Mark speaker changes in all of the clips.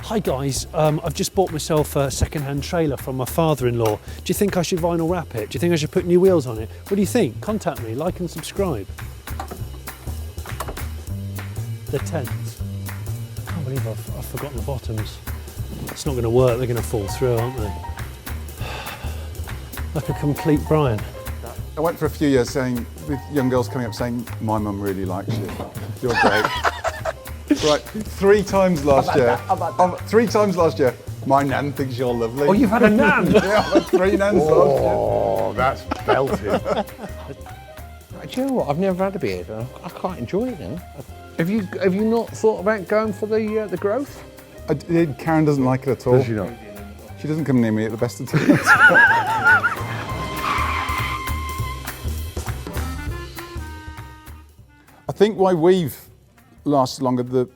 Speaker 1: Hi guys, I've just bought myself a second-hand trailer from my father-in-law. Do you think I should vinyl wrap it? Do you think I should put new wheels on it? What do you think? Contact me, like and subscribe. They're 10s. I can't believe I've forgotten the bottoms. It's not going to work, they're going to fall through, aren't they? Like a complete Brian.
Speaker 2: I went for a few years saying, with young girls coming up saying, my mum really likes you. You're great. Right, 3 times last year. Three times last year. My nan thinks you're lovely.
Speaker 3: Oh, you've had a nan?
Speaker 2: Yeah, I've had 3 nans last year.
Speaker 3: Oh, that's belting. Do you know what? I've never had a beard. I quite enjoy it now. Have you not thought about going for the growth?
Speaker 2: I did. Karen doesn't like it at all.
Speaker 3: Does she not?
Speaker 2: She doesn't come near me at the best of times. I think why we've lasted longer, the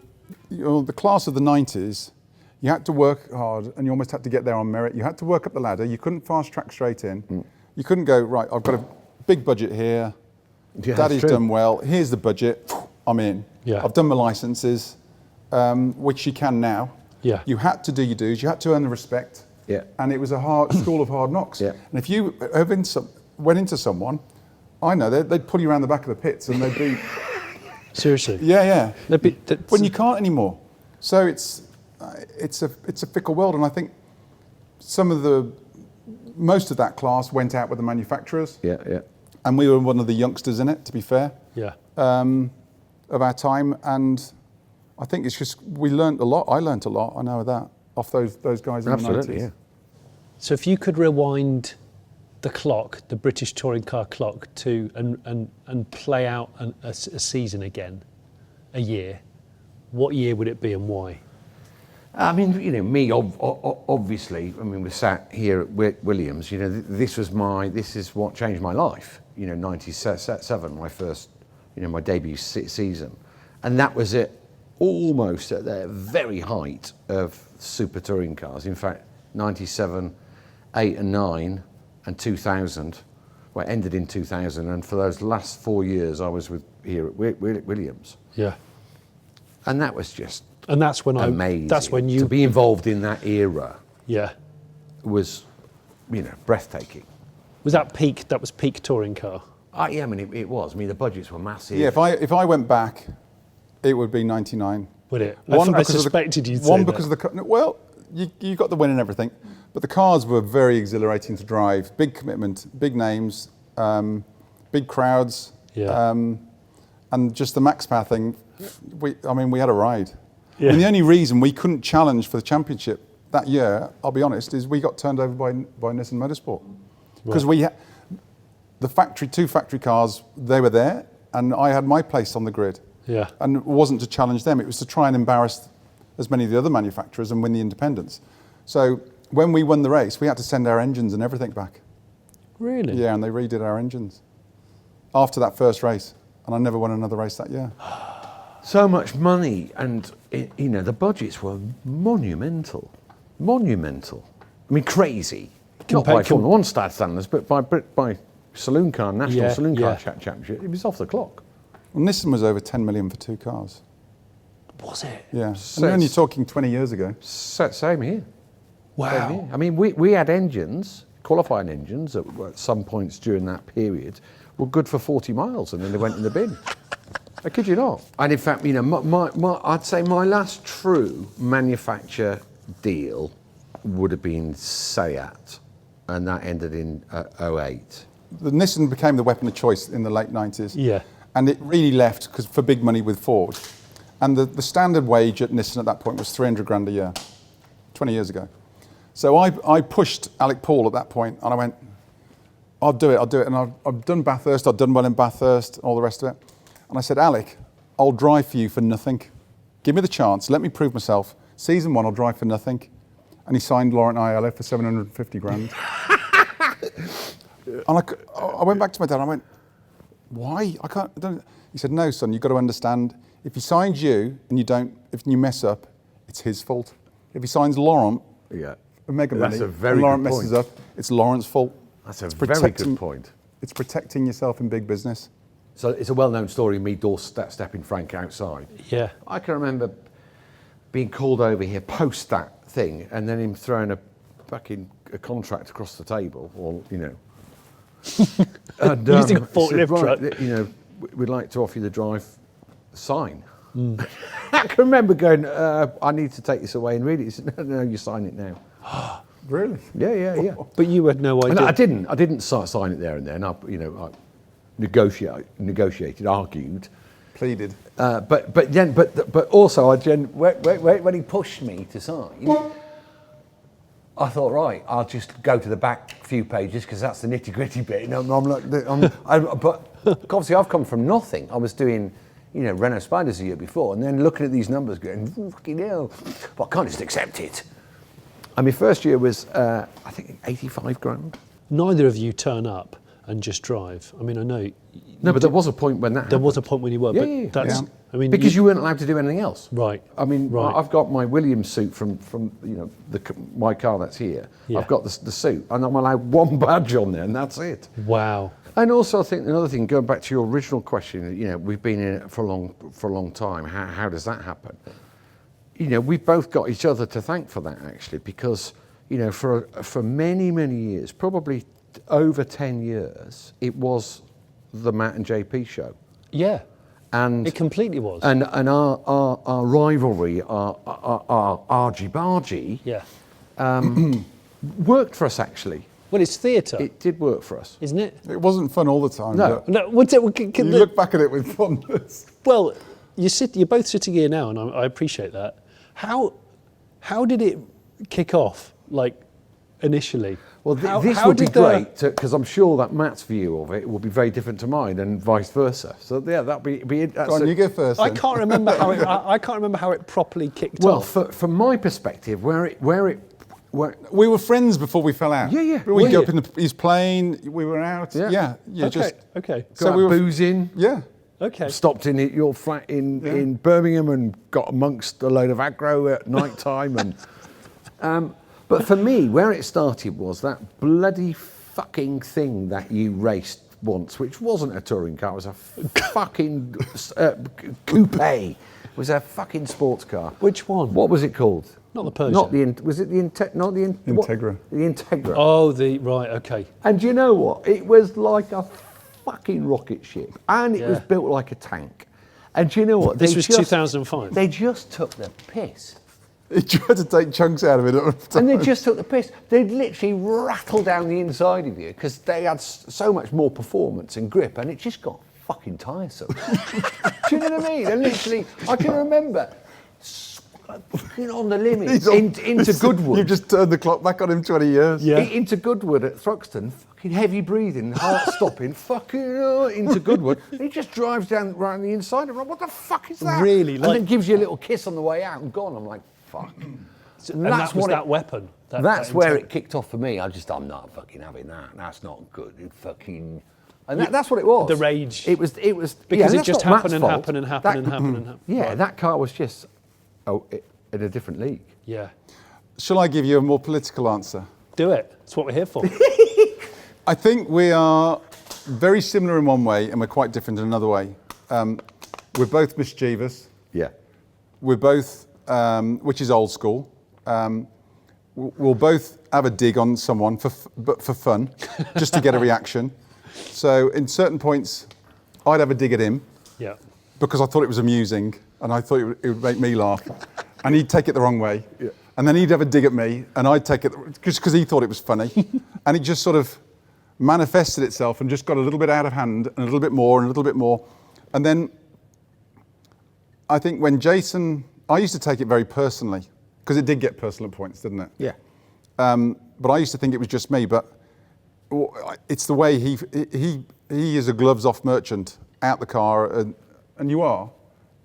Speaker 2: class of the 90s, you had to work hard and you almost had to get there on merit. You had to work up the ladder. You couldn't fast track straight in. You couldn't go, right, I've got a big budget here.
Speaker 3: Yeah,
Speaker 2: Daddy's done well. Here's the budget. I'm in.
Speaker 1: Yeah.
Speaker 2: I've done my licenses, which you can now.
Speaker 1: Yeah.
Speaker 2: You had to do your dues. You had to earn the respect.
Speaker 3: Yeah.
Speaker 2: And it was a hard school of hard knocks.
Speaker 3: Yeah.
Speaker 2: And if you went into someone, I know they'd pull you around the back of the pits and they'd be.
Speaker 1: Seriously?
Speaker 2: Yeah.
Speaker 1: That's...
Speaker 2: When you can't anymore. So it's a fickle world, and I think most of that class went out with the manufacturers.
Speaker 3: Yeah.
Speaker 2: And we were one of the youngsters in it, to be fair.
Speaker 1: Yeah.
Speaker 2: Of our time, and I think it's just we learnt a lot. I learnt a lot. I know that off those guys in the 90s.
Speaker 3: Yeah.
Speaker 1: So if you could rewind the clock, the British touring car clock, to and play out a season again, a year, what year would it be and why?
Speaker 3: I mean, me obviously. I mean, we're sat here at Williams. This is what changed my life. 97, my first, my debut season, and that was it. Almost at the very height of super touring cars. In fact, 97, 8 and 9 and 2000, well, it ended in 2000, and for those last 4 years I was here at Williams.
Speaker 1: Yeah.
Speaker 3: And that was just
Speaker 1: amazing. That's when you...
Speaker 3: To be involved in that era.
Speaker 1: Yeah.
Speaker 3: Was, breathtaking.
Speaker 1: Was that peak touring car?
Speaker 3: Yeah, I mean, it was. I mean, the budgets were massive.
Speaker 2: Yeah, if I went back, it would be 99.
Speaker 1: Would it? I suspected you'd say that.
Speaker 2: One, because of the... Well, you got the win and everything, but the cars were very exhilarating to drive. Big commitment, big names, big crowds, and just the Max Power thing. We had a ride. Yeah. And the only reason we couldn't challenge for the championship that year, I'll be honest, is we got turned over by Nissan Motorsport. Because we had two factory cars, they were there, and I had my place on the grid.
Speaker 1: Yeah.
Speaker 2: And it wasn't to challenge them, it was to try and embarrass as many of the other manufacturers and win the independents. So when we won the race, we had to send our engines and everything back.
Speaker 1: Really?
Speaker 2: Yeah, and they redid our engines after that first race. And I never won another race that year.
Speaker 3: So much money, and the budgets were monumental. I mean, crazy. Not by Formula 1 standards, but by saloon car, national saloon car championship. It was off the clock.
Speaker 2: Well, Nissan was over 10 million for 2 cars.
Speaker 1: Was it?
Speaker 2: Yeah, and then you're talking 20 years ago.
Speaker 3: Same here.
Speaker 1: Wow.
Speaker 3: Same here. I mean, we had engines, qualifying engines, at some points during that period, were good for 40 miles, and then they went in the bin. I kid you not. And in fact, I'd say my last true manufacture deal would have been Seat, and that ended in 08.
Speaker 2: The Nissan became the weapon of choice in the late 90s.
Speaker 1: Yeah.
Speaker 2: And it really left for big money with Ford. And the standard wage at Nissan at that point was 300 grand a year, 20 years ago. So I pushed Alec Paul at that point, and I went, I'll do it. And I've done Bathurst, I've done well in Bathurst, all the rest of it. And I said, Alec, I'll drive for you for nothing. Give me the chance, let me prove myself. Season 1, I'll drive for nothing. And he signed Laurent Aiello for 750 grand. And I went back to my dad and I went, why? I don't. He said, no, son, you've got to understand, if he signs you and if you mess up, it's his fault. If he signs Laurent, mega money, and Laurent messes up, it's Laurent's fault.
Speaker 3: That's a very good point.
Speaker 2: It's protecting yourself in big business.
Speaker 3: So it's a well-known story of me doorstepping Frank outside.
Speaker 1: Yeah.
Speaker 3: I can remember being called over here post that thing, and then him throwing a contract across the table, or and,
Speaker 1: Using a
Speaker 3: he said,
Speaker 1: forklift truck.
Speaker 3: We'd like to offer you the drive sign. I can remember going, I need to take this away and read it. He said, no, you sign it now.
Speaker 2: Really?
Speaker 3: Yeah.
Speaker 1: But you had no idea.
Speaker 3: And I didn't sign it there and then. I negotiated, argued,
Speaker 2: Pleaded.
Speaker 3: but also when he pushed me to sign, I thought, right, I'll just go to the back few pages because that's the nitty gritty bit. But obviously I've come from nothing. I was doing, Renault Spiders the year before, and then looking at these numbers, going, fucking hell, but I can't just accept it. And my first year was, I think, 85 grand.
Speaker 1: Neither of you turn up and just drive. I mean, I know.
Speaker 3: No, but there was a point when that happened.
Speaker 1: There was a point when you were,
Speaker 3: Yeah.
Speaker 1: that's. I mean,
Speaker 3: because you weren't allowed to do anything else.
Speaker 1: Right.
Speaker 3: I mean,
Speaker 1: Right.
Speaker 3: I've got my Williams suit from my car that's here.
Speaker 1: Yeah.
Speaker 3: I've got the suit, and I'm allowed one badge on there, and that's it.
Speaker 1: Wow.
Speaker 3: And also, I think another thing, going back to your original question, we've been in it for a long time. How does that happen? We've both got each other to thank for that, actually, because for many years, probably over 10 years, it was the Matt and JP show.
Speaker 1: Yeah.
Speaker 3: And
Speaker 1: It completely was.
Speaker 3: And our rivalry, our argy-bargy,
Speaker 1: Yeah.
Speaker 3: worked for us, actually.
Speaker 1: Well, it's theatre,
Speaker 3: It did work for us.
Speaker 1: isn't it?
Speaker 2: It wasn't fun all the time.
Speaker 3: No.
Speaker 2: but
Speaker 1: No, what's it?
Speaker 2: You look back at it with fondness.
Speaker 1: Well, you're both sitting here now, and I appreciate that. How did it kick off, like, initially?
Speaker 3: Well, this would be great, because I'm sure that Matt's view of it will be very different to mine, and vice versa. So yeah, that'd be
Speaker 2: Go on, you go first.
Speaker 1: I
Speaker 2: then.
Speaker 1: can't remember how it. I can't remember how it properly kicked
Speaker 3: Well,
Speaker 1: off.
Speaker 3: from my perspective, where
Speaker 2: We were friends before we fell out.
Speaker 3: Yeah.
Speaker 2: We'd
Speaker 1: Were
Speaker 2: go up
Speaker 1: you?
Speaker 2: in his plane. We were out.
Speaker 3: Yeah.
Speaker 1: Okay.
Speaker 3: so we were boozing.
Speaker 2: Yeah.
Speaker 1: Okay.
Speaker 3: Stopped in your flat in Birmingham and got amongst a load of aggro at night time. And but for me, where it started was that bloody fucking thing that you raced once, which wasn't a touring car, it was a fucking coupe. It was a fucking sports car.
Speaker 1: Which one?
Speaker 3: What was it called?
Speaker 1: Not the Persia.
Speaker 3: Not the was it the
Speaker 2: Integra.
Speaker 3: The Integra.
Speaker 1: Oh, right. Okay.
Speaker 3: And do you know what? It was like a fucking rocket ship, and it was
Speaker 1: Yeah.
Speaker 3: built like a tank. And do you know what?
Speaker 1: This was 2005.
Speaker 3: They just took the piss.
Speaker 2: He tried to take chunks out of it.
Speaker 3: And they just took the piss. They'd literally rattle down the inside of you because they had so much more performance and grip, and it just got fucking tiresome. Do you know what I mean? And literally, I can remember fucking on the limit into Goodwood.
Speaker 2: You've just turned the clock back on him 20 years.
Speaker 1: Yeah.
Speaker 3: Into Goodwood at Thruxton, fucking heavy breathing, heart stopping, fucking into Goodwood. He just drives down right on the inside. I'm like, what the fuck is that?
Speaker 1: Really?
Speaker 3: And then gives you a little kiss on the way out and gone. I'm like, fuck.
Speaker 1: And that was that weapon.
Speaker 3: That's where it kicked off for me. I'm not fucking having that. That's not good. It fucking. And that's what it was.
Speaker 1: The rage.
Speaker 3: It was
Speaker 1: Because it just happened and
Speaker 3: fault.
Speaker 1: happened and happened and happened and happened.
Speaker 3: Yeah,
Speaker 1: Right.
Speaker 3: that car was just in a different league.
Speaker 1: Yeah.
Speaker 2: Shall I give you a more political answer?
Speaker 1: Do it. That's what we're here for.
Speaker 2: I think we are very similar in one way, and we're quite different in another way. We're both mischievous.
Speaker 3: Yeah.
Speaker 2: We're both, which is old school. We'll both have a dig on someone, but for fun, just to get a reaction. So in certain points, I'd have a dig at him
Speaker 1: Yeah.
Speaker 2: because I thought it was amusing, and I thought it would make me laugh, and he'd take it the wrong way.
Speaker 3: Yeah.
Speaker 2: And then he'd have a dig at me, and I'd take it just because he thought it was funny, and it just sort of manifested itself and just got a little bit out of hand, and a little bit more, and a little bit more, and then I think when Jason, I used to take it very personally because it did get personal at points, didn't it?
Speaker 3: Yeah.
Speaker 2: But I used to think it was just me, but it's the way he is a gloves off merchant out the car, and you are,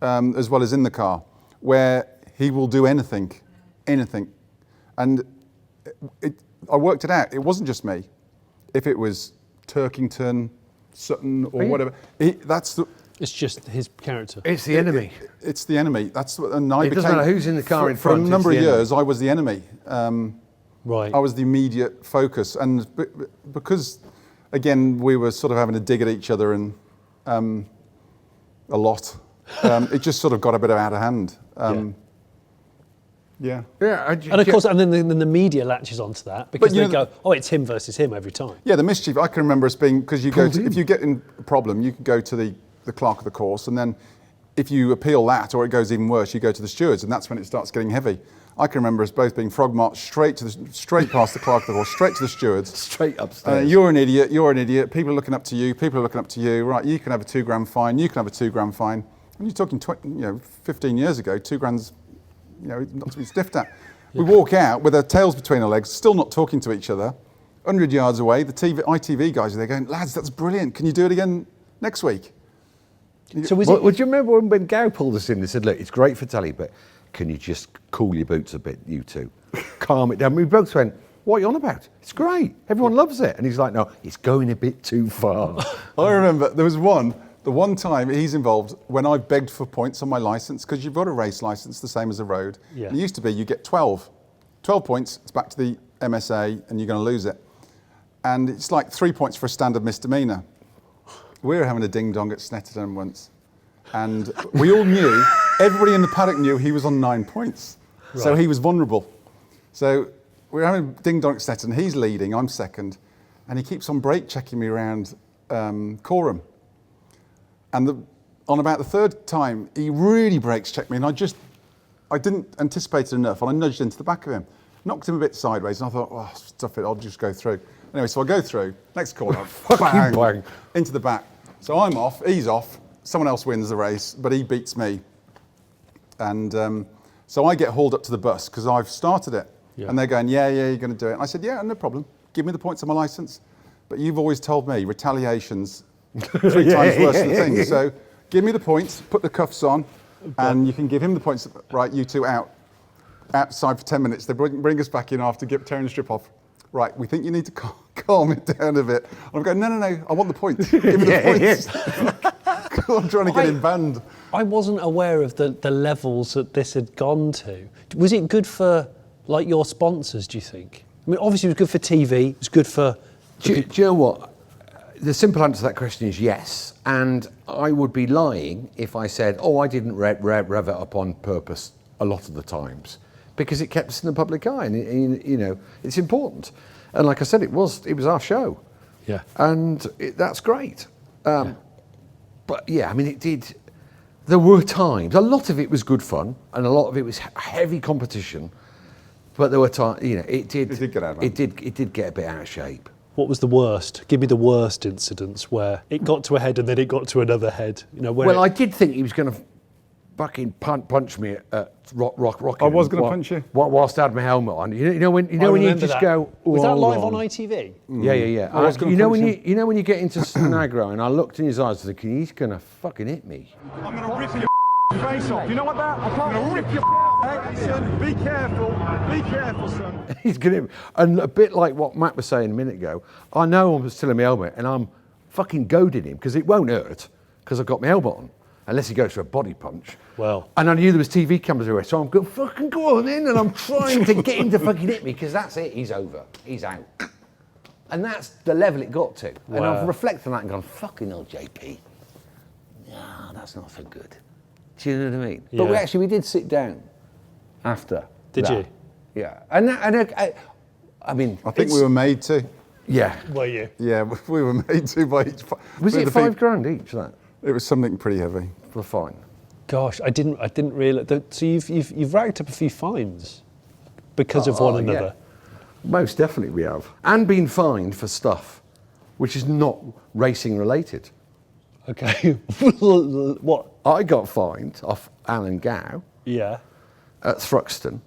Speaker 2: as well as in the car, where he will do anything. And I worked it out. It wasn't just me. If it was Turkington, Sutton, or whatever,
Speaker 1: It's just his character.
Speaker 3: It's the enemy.
Speaker 2: It's the enemy. That's what, and
Speaker 3: It doesn't matter who's in the car in front.
Speaker 2: For a number of years, I was the enemy.
Speaker 1: Right.
Speaker 2: I was the immediate focus, and because, again, we were sort of having a dig at each other and a lot, it just sort of got a bit out of hand. Yeah.
Speaker 3: Yeah.
Speaker 1: And of course, and then the media latches onto that because they go, oh, it's him versus him every time.
Speaker 2: Yeah, the mischief, I can remember us being, because you go to, if you get in a problem, you can go to the clerk of the course, and then if you appeal that, or it goes even worse, you go to the stewards, and that's when it starts getting heavy. I can remember us both being frog marched straight past the clerk of the course, straight to the stewards.
Speaker 3: Straight upstairs.
Speaker 2: You're an idiot, people are looking up to you, right, you can have a £2 fine, you can have a £2 fine. And you're talking 15 years ago, £2, not to be sniffed at. We walk out with our tails between our legs, still not talking to each other, 100 yards away, the ITV guys are there going, lads, that's brilliant, can you do it again next week?
Speaker 1: So
Speaker 3: would you remember when Gow pulled us in and said, look, it's great for telly, but can you just cool your boots a bit, you two? Calm it down. We both went, what are you on about? It's great. Everyone loves it. And he's like, no, it's going a bit too far.
Speaker 2: I remember there was the one time he's involved when I begged for points on my licence, because you've got a race licence the same as a road.
Speaker 1: Yeah.
Speaker 2: It used to be you get 12 points, it's back to the MSA and you're going to lose it. And it's like 3 points for a standard misdemeanour. We were having a ding-dong at Snetterton once, and we all knew, everybody in the paddock knew he was on 9 points. Right. So he was vulnerable. So we were having a ding-dong at Snetterton, he's leading, I'm second, and he keeps on brake checking me around Coram. And on about the third time, he really brakes checked me, and I didn't anticipate it enough, and I nudged into the back of him, knocked him a bit sideways, and I thought, oh, stuff it, I'll just go through. Anyway, so I go through, next corner, bang, into the back. So I'm off, he's off, someone else wins the race, but he beats me. And so I get hauled up to the bus, because I've started it. Yeah. And they're going, yeah, you're going to do it. And I said, yeah, no problem, give me the points on my licence. But you've always told me retaliation's 3 times worse than the thing. So give me the points, put the cuffs on, and you can give him the points. Right, you two outside for 10 minutes. They bring us back in after tearing the strip off. Right, we think you need to calm it down a bit. I'm going, no, I want the points. Give me the points. I'm trying to get him banned.
Speaker 1: I wasn't aware of the levels that this had gone to. Was it good for like your sponsors, do you think? I mean, obviously it was good for TV, it was good for...
Speaker 3: Do you know what? The simple answer to that question is yes. And I would be lying if I said, oh, I didn't rev it up on purpose a lot of the times, because it kept us in the public eye, and it's important. And like I said, it was our show.
Speaker 1: Yeah.
Speaker 3: And that's great. But yeah, I mean, it did. There were times, a lot of it was good fun, and a lot of it was heavy competition. But there were times, it did get out of hand. It did get a bit out of shape.
Speaker 1: What was the worst? Give me the worst incidents where it got to a head and then it got to another head.
Speaker 3: Well, I did think he was going to fucking punch me at Rock.
Speaker 2: I was going to punch you
Speaker 3: whilst I had my helmet on. You know when you just go.
Speaker 1: Was that live on ITV?
Speaker 3: Yeah. When you get into Niagara, and I looked in his eyes, thinking he's going to fucking hit me.
Speaker 4: I'm going to rip your face off. You know what that? I'm going to rip your son. Be careful, son.
Speaker 3: He's going to, and a bit like what Matt was saying a minute ago. I know I'm still in my helmet, and I'm fucking goading him because it won't hurt because I've got my helmet on. Unless he goes for a body punch.
Speaker 1: Well.
Speaker 3: And I knew there was TV cameras everywhere, so I'm going, fucking go on in, and I'm trying to get him to fucking hit me, because that's it, he's over, he's out. And that's the level it got to. Wow. And I've reflected on that and gone, fucking hell, JP. No, that's not so good. Do you know what I mean? Yeah. But we did sit down after.
Speaker 1: Did you?
Speaker 3: Yeah. I mean...
Speaker 2: I think we were made to.
Speaker 3: Yeah.
Speaker 1: Were you?
Speaker 2: Yeah, we were made to by each...
Speaker 3: Was it £5,000 each, that?
Speaker 2: It was something pretty heavy.
Speaker 3: For a fine.
Speaker 1: Gosh, I didn't realise. So you've racked up a few fines because of one another.
Speaker 3: Yeah. Most definitely we have. And been fined for stuff which is not racing related.
Speaker 1: Okay. What?
Speaker 3: I got fined off Alan Gow.
Speaker 1: Yeah.
Speaker 3: At Thruxton,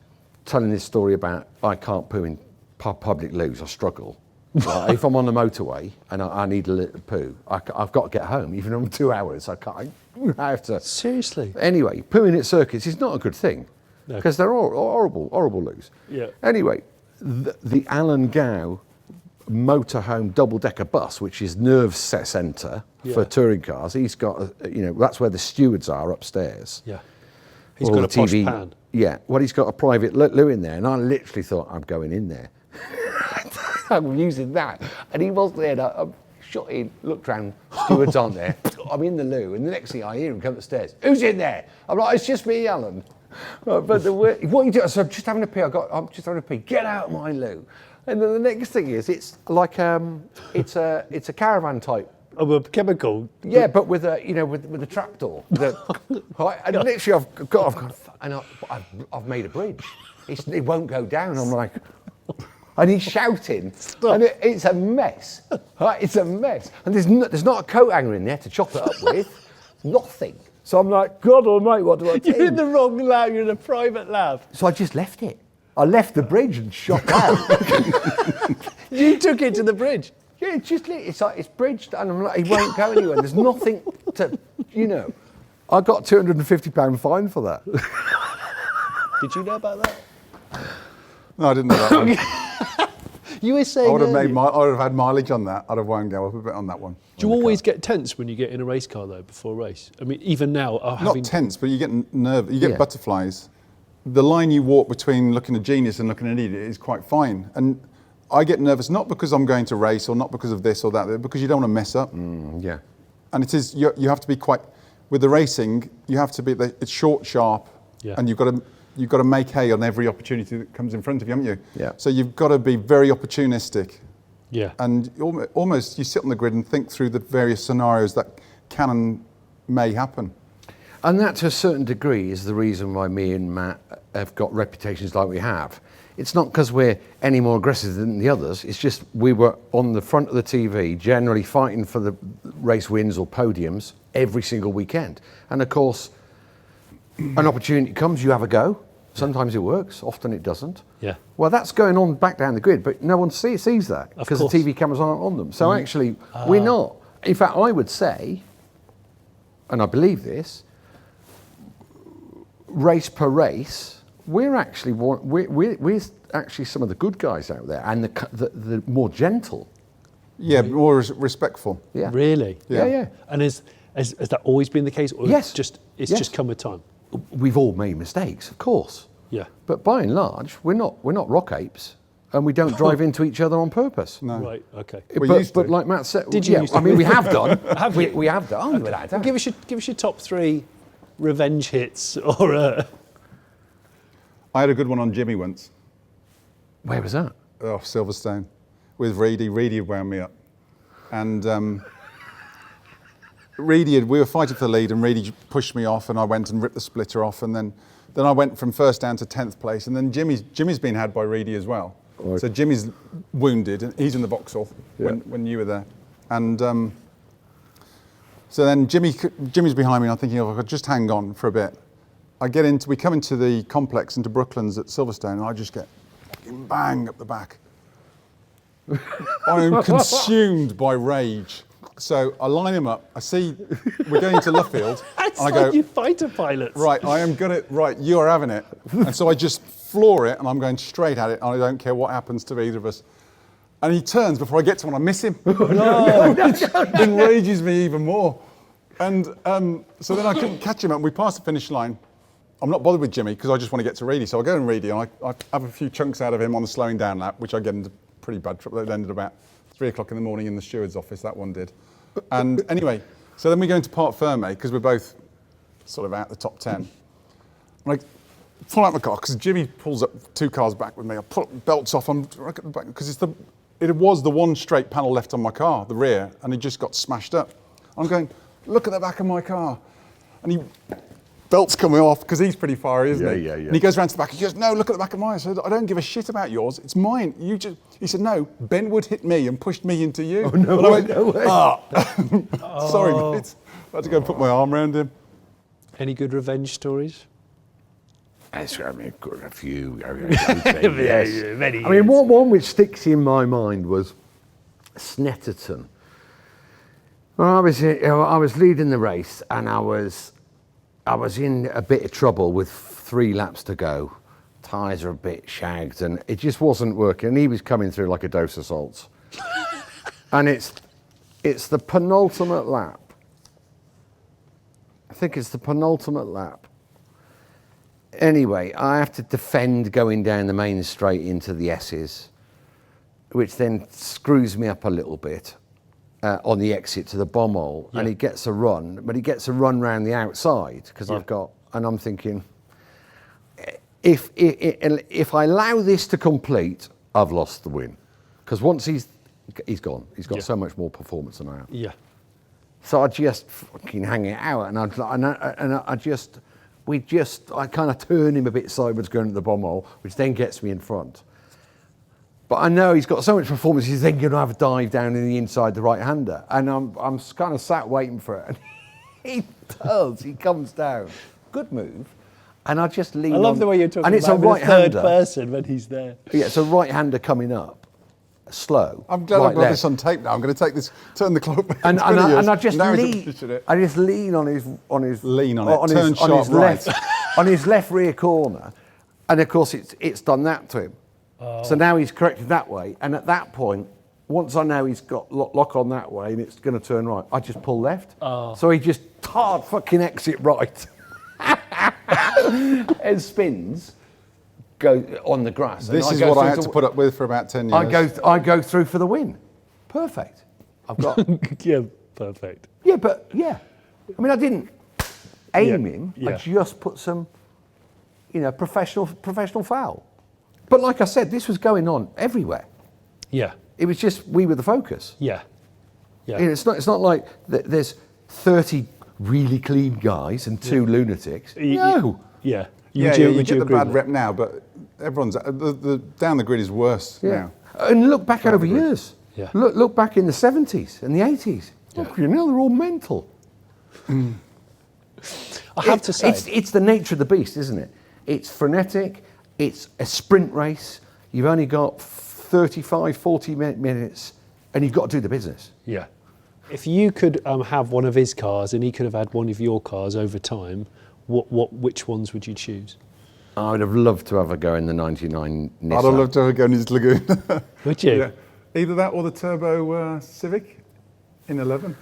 Speaker 3: telling this story about I can't poo in public loos, I struggle. If I'm on the motorway and I need a little poo, I've got to get home, even on 2 hours. I have to.
Speaker 1: Seriously?
Speaker 3: Anyway, pooing at circuits is not a good thing, because they're horrible loos.
Speaker 1: Yeah.
Speaker 3: Anyway, the Alan Gow motorhome double-decker bus, which is nerve centre for touring cars, he's got, that's where the stewards are upstairs.
Speaker 1: Yeah. He's got a posh pan.
Speaker 3: Yeah. Well, he's got a private loo in there, and I literally thought, I'm going in there. I'm using that, and he was there. I'm shot in, looked round, stewards aren't there. I'm in the loo, and the next thing I hear him come upstairs. Who's in there? I'm like, it's just me, Alan. But what you do? So I'm just having a pee. I'm just having a pee. Get out of my loo. And then the next thing is, it's like it's a caravan type.
Speaker 1: Oh, a chemical.
Speaker 3: Yeah, but with a trapdoor. And literally, I've made a bridge. It won't go down. I'm like, and he's shouting, and it's a mess. Right, it's a mess. And there's not a coat hanger in there to chop it up with. Nothing. So I'm like, God Almighty, what do I do?
Speaker 1: You're in the wrong lab. You're in a private lab.
Speaker 3: So I just left it. I left the bridge and shot out.
Speaker 1: You took it to the bridge.
Speaker 3: Yeah, it's bridged, and I'm like, he won't go anywhere. There's nothing to, I got £250 fine for that.
Speaker 1: Did you know about that?
Speaker 2: No, I didn't know that one.
Speaker 1: You were saying
Speaker 2: I would have had mileage on that. I'd have wound up a bit on that one.
Speaker 1: Do you always get tense when you get in a race car though before a race? I mean, even now,
Speaker 2: Not tense, but you get nervous. You get butterflies. The line you walk between looking a genius and looking an idiot is quite fine. And I get nervous not because I'm going to race or not because of this or that, because you don't want to mess up.
Speaker 3: Yeah.
Speaker 2: And it is you have to be quite with the racing. You have to be it's short, sharp, and you've got to make hay on every opportunity that comes in front of you, haven't you?
Speaker 3: Yeah.
Speaker 2: So you've got to be very opportunistic.
Speaker 1: Yeah.
Speaker 2: And almost you sit on the grid and think through the various scenarios that can and may happen.
Speaker 3: And that, to a certain degree, is the reason why me and Matt have got reputations like we have. It's not because we're any more aggressive than the others. It's just we were on the front of the TV, generally fighting for the race wins or podiums every single weekend. And of course, an opportunity comes, you have a go. Sometimes it works, often it doesn't.
Speaker 1: Yeah.
Speaker 3: Well, that's going on back down the grid, but no one sees that because the TV cameras aren't on them. So actually, we're not. In fact, I would say, and I believe this, race per race, we're actually some of the good guys out there, and the more gentle.
Speaker 2: Yeah, more respectful.
Speaker 3: Yeah.
Speaker 1: Really?
Speaker 3: Yeah.
Speaker 1: And has that always been the case, or
Speaker 3: Yes.
Speaker 1: it's just come with time?
Speaker 3: We've all made mistakes, of course.
Speaker 1: Yeah.
Speaker 3: But by and large, we're not rock apes, and we don't drive into each other on purpose.
Speaker 2: No.
Speaker 1: Right. Okay.
Speaker 3: But like Matt said,
Speaker 1: Did you used to?
Speaker 3: I mean, we have done.
Speaker 1: you?
Speaker 3: We have done. Okay. Without a doubt.
Speaker 1: Give us your top 3 revenge hits, or.
Speaker 2: I had a good one on Jimmy once.
Speaker 3: Where was that?
Speaker 2: Off Silverstone with Reedy. Reedy wound me up. And we were fighting for the lead, and Reedy pushed me off, and I went and ripped the splitter off, and then I went from first down to 10th place, and then Jimmy's been had by Reedy as well.
Speaker 3: Right.
Speaker 2: So Jimmy's wounded, and he's in the Vauxhall when you were there. And so then Jimmy's behind me, and I'm thinking, I could just hang on for a bit. We come into the complex, into Brooklands at Silverstone, and I just get bang up the back. I am consumed by rage. So I line him up. I see we're going to Luffield.
Speaker 1: It's
Speaker 2: and I
Speaker 1: like
Speaker 2: go,
Speaker 1: you fighter pilots.
Speaker 2: right, you are having it. And so I just floor it, and I'm going straight at it, and I don't care what happens to either of us. And he turns before I get to him, I miss him. No. Enrages me even more. And so then I couldn't catch him, and we passed the finish line. I'm not bothered with Jimmy because I just want to get to Reedy. So I go and Reedy, and I have a few chunks out of him on the slowing down lap, which I get into pretty bad trouble. It ended about 3 o'clock in the morning in the steward's office, that one did. And anyway, so then we go into Parc Fermé because we're both sort of out the top 10. And I pull out my car because Jimmy pulls up 2 cars back with me. I pull belts off, I'm right at the back because it was the one straight panel left on my car, the rear, and it just got smashed up. I'm going, look at the back of my car. And he belt's coming off because he's pretty fiery, isn't he?
Speaker 3: Yeah.
Speaker 2: And he goes round to the back. He goes, no, look at the back of mine. I said, I don't give a shit about yours. It's mine. He said, no, Ben would hit me and pushed me into you.
Speaker 3: Oh, no,
Speaker 2: I went,
Speaker 3: no way.
Speaker 2: Sorry, mate. I had to go and put my arm around him.
Speaker 1: Any good revenge stories?
Speaker 3: A few. Yes.
Speaker 1: Many.
Speaker 3: I mean, one which sticks in my mind was Snetterton. Well, I was leading the race, and I was in a bit of trouble with 3 laps to go. Tyres are a bit shagged, and it just wasn't working. And he was coming through like a dose of salts. And it's the penultimate lap. I think it's the penultimate lap. Anyway, I have to defend going down the main straight into the S's, which then screws me up a little bit on the exit to the bomb hole. And he gets a run, but he gets a run round the outside because and I'm thinking, if I allow this to complete, I've lost the win. Because once he's gone. He's got so much more performance than I have.
Speaker 1: Yeah.
Speaker 3: So I just fucking hang it out, and I kind of turn him a bit sideways going to the bomb hole, which then gets me in front. But I know he's got so much performance, he's then going to have a dive down in the inside the right-hander. And I'm kind of sat waiting for it. And he does. He comes down. Good move. And I just lean on.
Speaker 1: I love the way you're talking
Speaker 3: and it's
Speaker 1: about
Speaker 3: a right-hander.
Speaker 1: third person when he's there.
Speaker 3: Yeah, it's a right-hander coming up, slow.
Speaker 2: I'm glad
Speaker 3: right
Speaker 2: I've got
Speaker 3: left.
Speaker 2: this on tape now. I'm going to take this, turn the clock back.
Speaker 3: And
Speaker 2: 20 years.
Speaker 3: I just
Speaker 2: Now he's
Speaker 3: lean.
Speaker 2: positioned it.
Speaker 3: I just lean on his
Speaker 2: Lean on it. Turn sharp right.
Speaker 3: on his left rear corner, and of course it's done that to him. So now he's corrected that way, and at that point, once I know he's got lock on that way and it's going to turn right, I just pull left. So he just hard fucking exit right and spins, go on the grass.
Speaker 2: This
Speaker 3: and
Speaker 2: is
Speaker 3: go
Speaker 2: what I
Speaker 3: through
Speaker 2: had to put up with for about 10 years.
Speaker 3: I go through for the win. Perfect. I've got.
Speaker 1: Yeah, perfect.
Speaker 3: Yeah, but yeah. I mean, I didn't aim him.
Speaker 1: Yeah.
Speaker 3: I just put some, professional foul. But like I said, this was going on everywhere.
Speaker 1: Yeah.
Speaker 3: It was just we were the focus.
Speaker 1: Yeah. Yeah.
Speaker 3: It's not like there's 30 really clean guys and 2 lunatics. No.
Speaker 1: Yeah.
Speaker 2: You
Speaker 1: would
Speaker 2: get
Speaker 1: you
Speaker 2: the
Speaker 1: agree
Speaker 2: bad
Speaker 1: with
Speaker 2: rep now, but everyone's the down the grid is worse now.
Speaker 3: And look back over years.
Speaker 1: Yeah.
Speaker 3: Look back in the 70s and the 80s.
Speaker 1: Yeah.
Speaker 3: Look, they're all mental.
Speaker 1: I have to say,
Speaker 3: it's the nature of the beast, isn't it? It's frenetic. It's a sprint race. You've only got 35, 40 minutes, and you've got to do the business.
Speaker 1: yeah. If you could have one of his cars and he could have had one of your cars over time, which ones would you choose?
Speaker 3: I would have loved to have a go in the 99 Nissan.
Speaker 2: I'd have loved to have gone in his lagoon.
Speaker 1: Would you?
Speaker 2: Yeah. Either that or the turbo Civic in 11.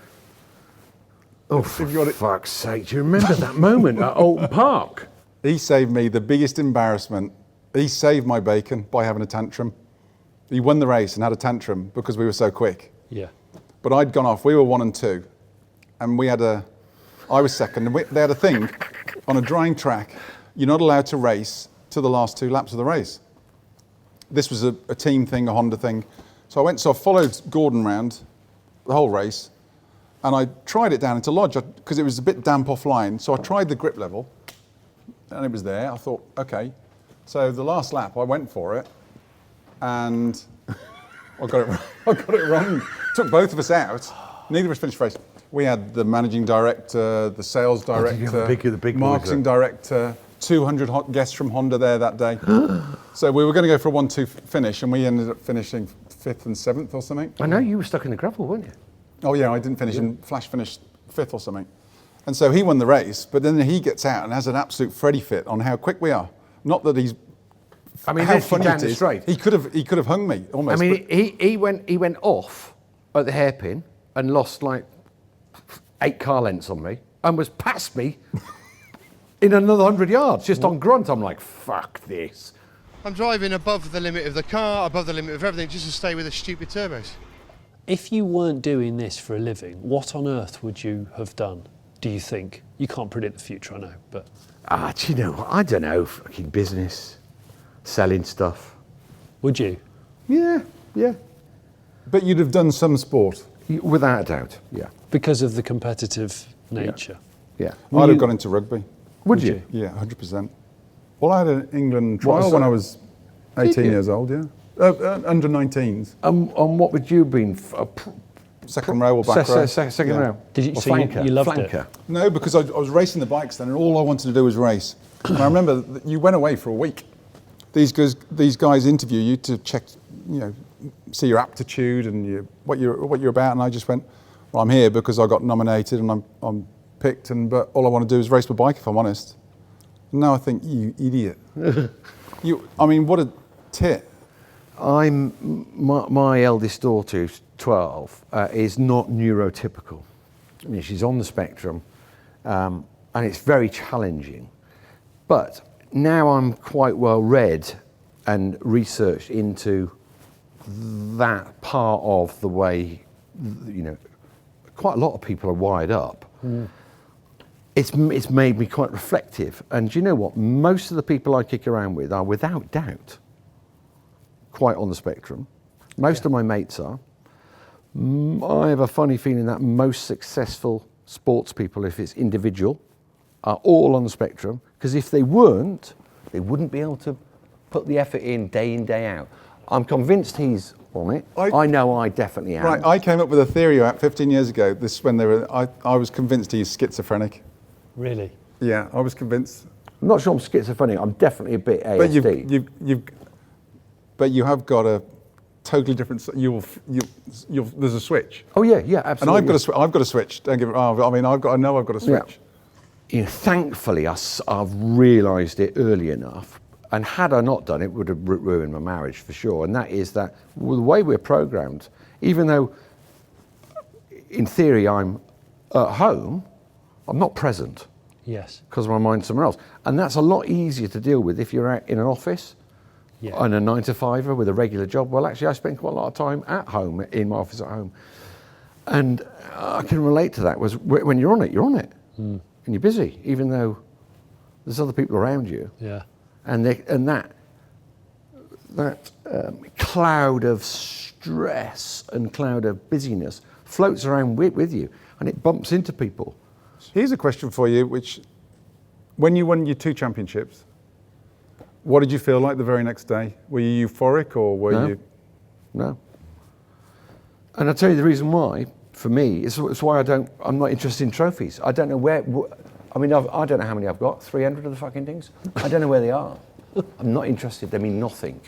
Speaker 3: Oh, for fuck's sake. Do you remember that moment at Alton Park?
Speaker 2: He saved me the biggest embarrassment. He saved my bacon by having a tantrum. He won the race and had a tantrum because we were so quick.
Speaker 1: Yeah.
Speaker 2: But I'd gone off. We were 1 and 2, and I was second. And they had a thing on a drying track. You're not allowed to race to the last 2 laps of the race. This was a team thing, a Honda thing. So I followed Gordon round the whole race, and I tried it down into Lodge because it was a bit damp offline. So I tried the grip level, and it was there. I thought, okay. So the last lap, I went for it, and I got it wrong. Took both of us out. Neither of us finished the race. We had the managing director, the sales director,
Speaker 3: the big
Speaker 2: marketing director, 200 guests from Honda there that day. So we were going to go for a 1-2 finish, and we ended up finishing 5th and 7th or something.
Speaker 3: I know you were stuck in the gravel, weren't you?
Speaker 2: Oh yeah, I didn't finish, and Flash finished 5th or something. And so he won the race, but then he gets out and has an absolute Freddy fit on how quick we are. Not that he's.
Speaker 3: I mean,
Speaker 2: how funny
Speaker 3: down
Speaker 2: it
Speaker 3: the
Speaker 2: is.
Speaker 3: straight.
Speaker 2: He could have hung me almost.
Speaker 3: I mean, he went off at the hairpin and lost like 8 car lengths on me and was past me in another 100 yards just on grunt. I'm like, fuck this.
Speaker 5: I'm driving above the limit of the car, above the limit of everything, just to stay with the stupid turbos.
Speaker 1: If you weren't doing this for a living, what on earth would you have done, do you think? You can't predict the future, I know, but...
Speaker 3: Do you know what? I don't know. Fucking business. Selling stuff.
Speaker 1: Would you?
Speaker 3: Yeah.
Speaker 2: But you'd have done some sport.
Speaker 3: Without a doubt, yeah.
Speaker 1: Because of the competitive nature.
Speaker 3: Yeah.
Speaker 2: I'd have gone into rugby.
Speaker 3: Would you?
Speaker 2: Yeah, 100%. Well, I had an England
Speaker 3: What
Speaker 2: trial
Speaker 3: was
Speaker 2: when
Speaker 3: that?
Speaker 2: I was 18 years old, yeah. Under 19s.
Speaker 3: And what would you have been?
Speaker 2: Second row or back row.
Speaker 3: Second
Speaker 2: Yeah.
Speaker 3: row.
Speaker 1: Did you-
Speaker 3: Or
Speaker 1: so you-
Speaker 3: flanker.
Speaker 1: you loved
Speaker 3: flanker.
Speaker 1: it?
Speaker 2: No, because I was racing the bikes then, and all I wanted to do was race. And I remember that you went away for a week. These guys interview you to check, see your aptitude and what you're about. And I just went, well, I'm here because I got nominated and I'm picked. But all I want to do is race my bike, if I'm honest. And now I think, you idiot. What a tit.
Speaker 3: My eldest daughter, who's 12, is not neurotypical. I mean, she's on the spectrum, and it's very challenging. But now I'm quite well read and researched into that part of the way, quite a lot of people are wired up. it's made me quite reflective. And do you know what? Most of the people I kick around with are, without doubt, quite on the spectrum. Most of my mates are. I have a funny feeling that most successful sports people, if it's individual, are all on the spectrum, because if they weren't, they wouldn't be able to put the effort in, day out. I'm convinced he's on it. I know I definitely am.
Speaker 2: Right, I came up with a theory about 15 years ago. This when they were. I was convinced he's schizophrenic.
Speaker 1: Really?
Speaker 2: Yeah, I was convinced.
Speaker 3: I'm not sure I'm schizophrenic. I'm definitely a bit ASD.
Speaker 2: But you have got a totally different. There's a switch.
Speaker 3: Oh yeah, absolutely.
Speaker 2: And I've got a switch. Don't give it. I mean, I know I've got a switch.
Speaker 3: Yeah. Thankfully, I've realised it early enough. And had I not done it, would have ruined my marriage for sure. And that is that the way we're programmed, even though in theory I'm at home, I'm not present.
Speaker 1: Yes.
Speaker 3: Because my mind's somewhere else. And that's a lot easier to deal with if you're out in an office and a 9-to-5er with a regular job. Well, actually, I spend quite a lot of time at home, in my office at home. And I can relate to that. When you're on it, you're on it. And you're busy, even though there's other people around you.
Speaker 1: Yeah.
Speaker 3: And that cloud of stress and cloud of busyness floats around with you, and it bumps into people.
Speaker 2: Here's a question for you, which, when you won your 2 championships, what did you feel like the very next day? Were you euphoric, or were you?
Speaker 3: No. And I'll tell you the reason why. For me, it's why I'm not interested in trophies. I don't know where. I mean, I don't know how many I've got. 300 of the fucking things. I don't know where they are. I'm not interested. They mean nothing,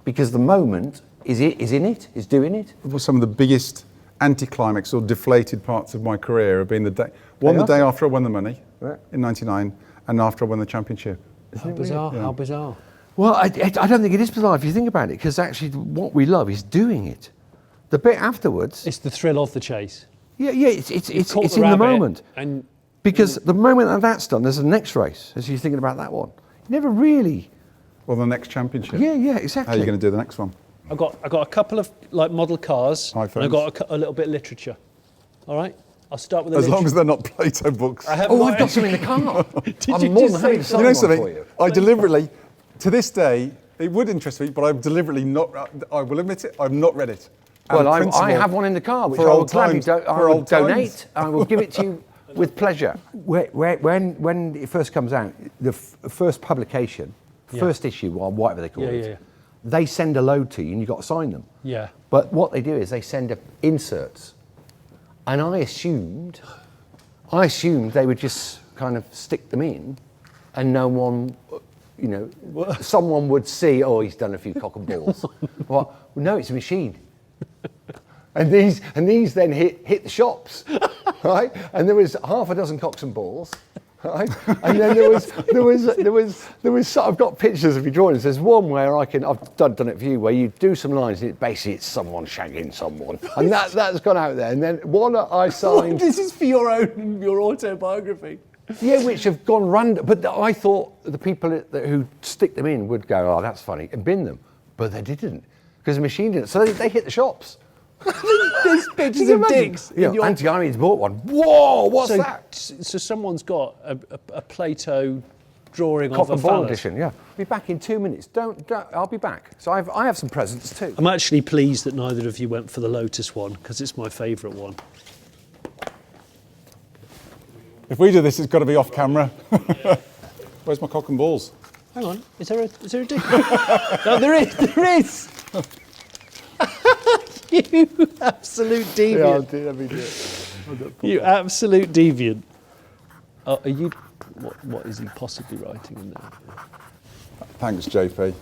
Speaker 3: because the moment is doing it.
Speaker 2: Some of the biggest anticlimax or deflated parts of my career have been the day after I won the money in '99, and after I won the championship.
Speaker 1: How bizarre! How bizarre!
Speaker 3: Well, I don't think it is bizarre if you think about it, because actually what we love is doing it. The bit afterwards,
Speaker 1: it's the thrill of the chase.
Speaker 3: Yeah, it's in the moment.
Speaker 1: And
Speaker 3: because the moment that's done, there's a next race, as you're thinking about that one. You never really.
Speaker 2: Well, the next championship.
Speaker 3: Yeah, exactly.
Speaker 2: How are you going to do the next one?
Speaker 1: I got a couple of like model cars, and I got a little bit of literature. All right, I'll start with the
Speaker 2: as long as they're not Plato books.
Speaker 3: I've got some in the car. I'm more than happy to sign
Speaker 2: you know
Speaker 3: one
Speaker 2: something?
Speaker 3: for you.
Speaker 2: I deliberately, to this day, it would interest me, but I've deliberately not. I will admit it. I've not read it.
Speaker 3: Well, I have one in the car, which I will gladly donate. I will give it to you with pleasure. When it first comes out, the first publication, first issue, or whatever they call it, they send a load to you and you've got to sign them.
Speaker 1: Yeah.
Speaker 3: But what they do is they send inserts. And I assumed they would just kind of stick them in, and no one, someone would see, oh, he's done a few cock and balls. Well, no, it's a machine. And these then hit the shops, right? And there was half a dozen cocks and balls, right? And then there was. I've got pictures of your drawings. There's one where I've done it for you, where you do some lines, and basically it's someone shagging someone, and that's gone out there. And then one I signed.
Speaker 1: This is for your autobiography.
Speaker 3: Yeah, which have gone random. But I thought the people who stick them in would go, oh, that's funny, and bin them, but they didn't, because the machine didn't. So they hit the shops.
Speaker 1: There's pictures of dicks.
Speaker 3: Auntie Irene's bought one. Whoa, what's that?
Speaker 1: So someone's got a Plato drawing
Speaker 3: Cock
Speaker 1: of a
Speaker 3: and ball
Speaker 1: phallus.
Speaker 3: edition, yeah. I'll be back in 2 minutes. Don't. I'll be back. So I have some presents too.
Speaker 1: I'm actually pleased that neither of you went for the Lotus one, because it's my favourite one.
Speaker 2: If we do this, it's got to be off camera. Where's my cock and balls?
Speaker 1: Hang on, is there a dick? No, there is. You absolute deviant. You absolute deviant. Are you? What is he possibly writing in there?
Speaker 2: Thanks, JP.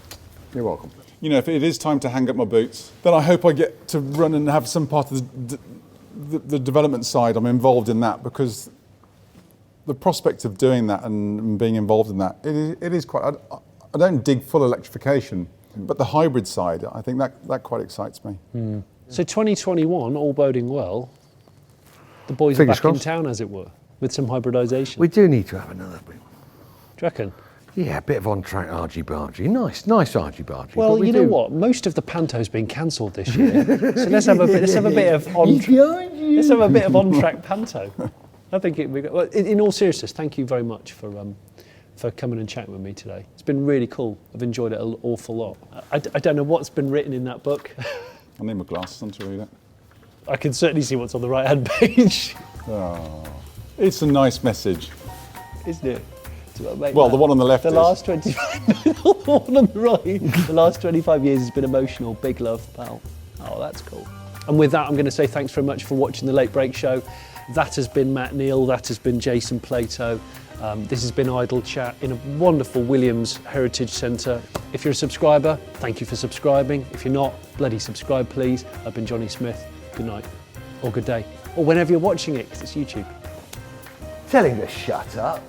Speaker 3: You're welcome.
Speaker 2: If it is time to hang up my boots, then I hope I get to run and have some part of the development side. I'm involved in that, because the prospect of doing that and being involved in that, it is quite. I don't dig full electrification, but the hybrid side, I think that quite excites me.
Speaker 1: So 2021, all boding well, the boys are back in town, as it were, with some hybridisation.
Speaker 3: We do need to have another bit.
Speaker 1: Do you reckon?
Speaker 3: Yeah, a bit of on-track argy-bargy. Nice argy-bargy.
Speaker 1: Well, you know what? Most of the panto's been cancelled this year, so let's have a bit of on-track panto. I think it'd be good. Well, in all seriousness, thank you very much for coming and chatting with me today. It's been really cool. I've enjoyed it an awful lot. I don't know what's been written in that book.
Speaker 2: I need my glasses on to read it.
Speaker 1: I can certainly see what's on the right-hand page.
Speaker 2: Oh, it's a nice message.
Speaker 1: Isn't it?
Speaker 2: Well, the one on the left
Speaker 1: the
Speaker 2: is.
Speaker 1: last 25, the one on the right. The last 25 years has been emotional. Big love, pal. Oh, that's cool. And with that, I'm going to say thanks very much for watching the Late Break Show. That has been Matt Neal. That has been Jason Plato. This has been Idle Chat in a wonderful Williams Heritage Centre. If you're a subscriber, thank you for subscribing. If you're not, bloody subscribe, please. I've been Jonny Smith. Good night, or good day, or whenever you're watching it, because it's YouTube.
Speaker 3: Tell him to shut up.